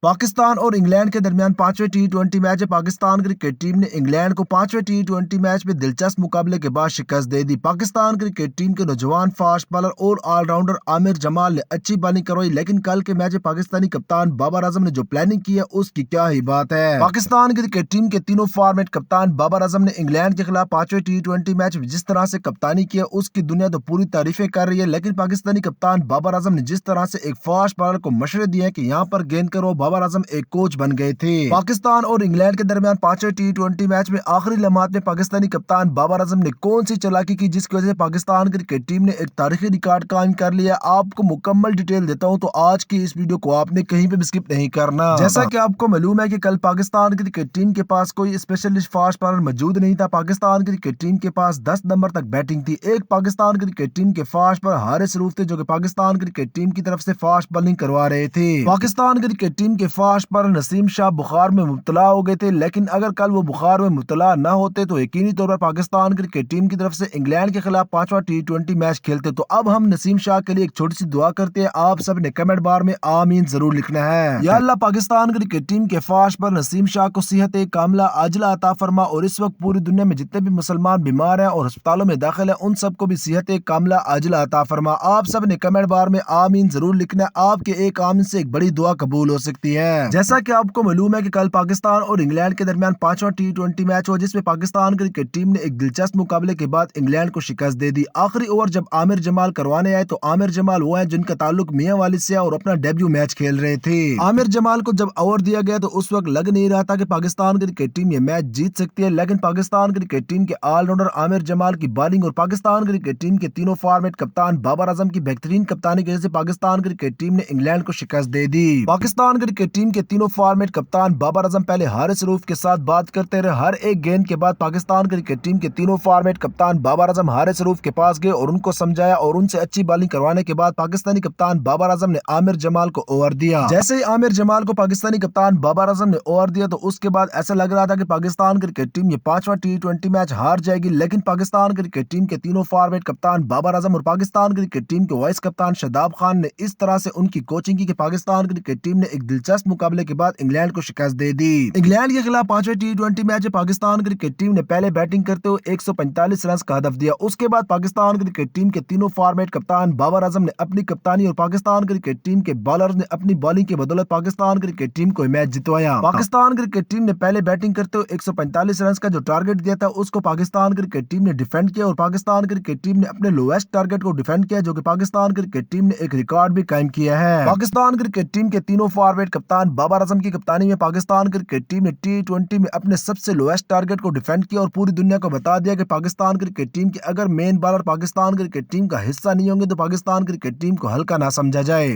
پاکستان اور انگلینڈ کے درمیان پانچویں ٹی20 میچ پاکستان کرکٹ ٹیم نے انگلینڈ کو پانچویں ٹی20 میچ میں دلچسپ مقابلے کے بعد شکست دے دی۔ پاکستان کرکٹ ٹیم کے نوجوان فاسٹ بالر اور آل راؤنڈر عامر جمال نے اچھی بالنگ کروائی، لیکن کل کے میچ میں پاکستانی کپتان بابر اعظم نے جو پلاننگ کی ہے اس کی کیا ہی بات ہے۔ پاکستان کرکٹ ٹیم کے تینوں فارمیٹ کپتان بابر اعظم نے انگلینڈ کے خلاف پانچویں ٹی20 میچ میں جس طرح سے کپتانی کی ہے اس کی دنیا تو پوری تعریفیں کر رہی ہے، لیکن پاکستانی کپتان بابر اعظم نے جس طرح سے ایک فاسٹ بالر کو مشورے دیے ہیں کہ یہاں پر گیند کرو، بابر اعظم ایک کوچ بن گئے تھے۔ پاکستان اور انگلینڈ کے درمیان پانچویں ٹی20 میچ میں آخری لمحات میں پاکستانی کپتان بابر اعظم نے کون سی چالاکی کی جس کی وجہ سے پاکستان کرکٹ ٹیم نے ایک تاریخی ریکارڈ قائم کر لیا۔ آپ کو مکمل ڈیٹیل دیتا ہوں تو آج کی اس ویڈیو کو آپ نے کہیں پہ بھی سکپ نہیں کرنا۔ جیسا کہ آپ کو معلوم ہے کہ کل پاکستان کرکٹ ٹیم کے پاس کوئی اسپیشلسٹ فاسٹ بالر موجود نہیں تھا۔ پاکستان کرکٹ ٹیم کے پاس 10 نمبر تک بیٹنگ تھی۔ ایک پاکستان کرکٹ ٹیم کے فاسٹ بالر حارث روف تھے جو کہ پاکستان کرکٹ ٹیم کی طرف سے فاسٹ بالنگ کروا رہے تھے۔ پاکستان کرکٹ ٹیم کے فاسٹ بالر نسیم شاہ بخار میں مبتلا ہو گئے تھے، لیکن اگر کل وہ بخار میں مبتلا نہ ہوتے تو یقینی طور پر پاکستان کرکٹ ٹیم کی طرف سے انگلینڈ کے خلاف پانچواں ٹی20 میچ کھیلتے۔ تو اب ہم نسیم شاہ کے لیے ایک چھوٹی سی دعا کرتے ہیں، آپ سب نے کمنٹ بار میں آمین ضرور لکھنا ہے۔ یا اللہ پاکستان کرکٹ ٹیم کے فاسٹ بالر نسیم شاہ کو صحت کاملہ عاجلہ عطا فرما، اور اس وقت پوری دنیا میں جتنے بھی مسلمان بیمار ہیں اور ہسپتالوں میں داخل ہیں ان سب کو بھی صحت کاملہ عاجلہ عطا فرما۔ آپ سب نے کمنٹ بار میں آمین ضرور لکھنا ہے، آپ کے ایک آمین سے ایک بڑی دعا قبول ہو سکتی ہے۔ جیسا کہ آپ کو معلوم ہے کہ کل پاکستان اور انگلینڈ کے درمیان پانچواں ٹی20 میچ ہوا جس میں پاکستان کرکٹ ٹیم نے ایک دلچسپ مقابلے کے بعد انگلینڈ کو شکست دے دی۔ آخری اوور جب عامر جمال کروانے آئے تو عامر جمال وہ ہیں جن کا تعلق میاں والد سے اور اپنا ڈیبیو میچ کھیل رہے تھے۔ عامر جمال کو جب اوور دیا گیا تو اس وقت لگ نہیں رہا تھا کہ پاکستان کرکٹ ٹیم یہ میچ جیت سکتی ہے، لیکن پاکستان کرکٹ ٹیم کے آل راؤنڈر عامر جمال کی بالنگ اور پاکستان کرکٹ ٹیم کے تینوں فارمیٹ کپتان بابر اعظم کی بہترین کپتانی کی وجہ سے پاکستان کرکٹ ٹیم نے انگلینڈ کو شکست دے دی۔ پاکستان کرکٹ ٹیم کے تینوں فارمیٹ کپتان بابر اعظم پہلے حارث روف کے ساتھ بات کرتے رہے۔ ہر ایک گیند کے بعد پاکستان کرکٹ ٹیم کے تینوں فارمیٹ کپتان بابر اعظم حارث روف کے پاس گئے اور ان کو سمجھایا، اور ان سے اچھی بالنگ کروانے کے بعد پاکستانی کپتان بابر اعظم نے عامر جمال کو اوور دیا۔ جیسے ہی عامر جمال کو پاکستانی کپتان بابر اعظم نے اوور دیا تو اس کے بعد ایسا لگ رہا تھا کہ پاکستان کرکٹ ٹیم یہ پانچواں ٹی20 میچ ہار جائے گی، لیکن پاکستان کرکٹ ٹیم کے تینوں فارمیٹ کپتان بابر اعظم اور پاکستان کرکٹ ٹیم کے وائس کپتان شاداب خان نے اس طرح سے ان کی کوچنگ کی کہ پاکستان کرکٹ ٹیم نے ایک دلچسپ مقابلے کے بعد انگلینڈ کو شکست دے دی۔ انگلینڈ کے خلاف پانچویں ٹی20 میچ میں پاکستان کرکٹ ٹیم نے پہلے بیٹنگ کرتے ہوئے 145 رنز کا ہدف دیا۔ اس کے بعد پاکستان کرکٹ ٹیم کے تینوں فارمیٹ کپتان بابر اعظم نے اپنی کپتانی اور پاکستان کرکٹ ٹیم کے بالرز نے اپنی بالنگ کی بدولت پاکستان کرکٹ ٹیم کو میچ جتوایا۔ پاکستان کرکٹ ٹیم نے پہلے بیٹنگ کرتے ہوئے 145 رنز کا جو ٹارگٹ دیا تھا اس کو پاکستان کرکٹ ٹیم نے ڈیفینڈ کیا، اور پاکستان کرکٹ ٹیم نے اپنے لویسٹ ٹارگٹ کو ڈیفینڈ کیا، جو کہ پاکستان کرکٹ ٹیم نے ایک ریکارڈ بھی قائم کیا ہے۔ پاکستان کرکٹ ٹیم کے تینوں فارورڈ کپتان بابر اعظم کی کپتانی میں پاکستان کرکٹ ٹیم نے ٹی20 میں اپنے سب سے لویسٹ ٹارگٹ کو ڈیفینڈ کیا اور پوری دنیا کو بتا دیا کہ پاکستان کرکٹ ٹیم کے اگر مین بالر پاکستان کرکٹ ٹیم کا حصہ نہیں ہوں گے تو پاکستان کرکٹ ٹیم کو ہلکا نہ سمجھا جائے۔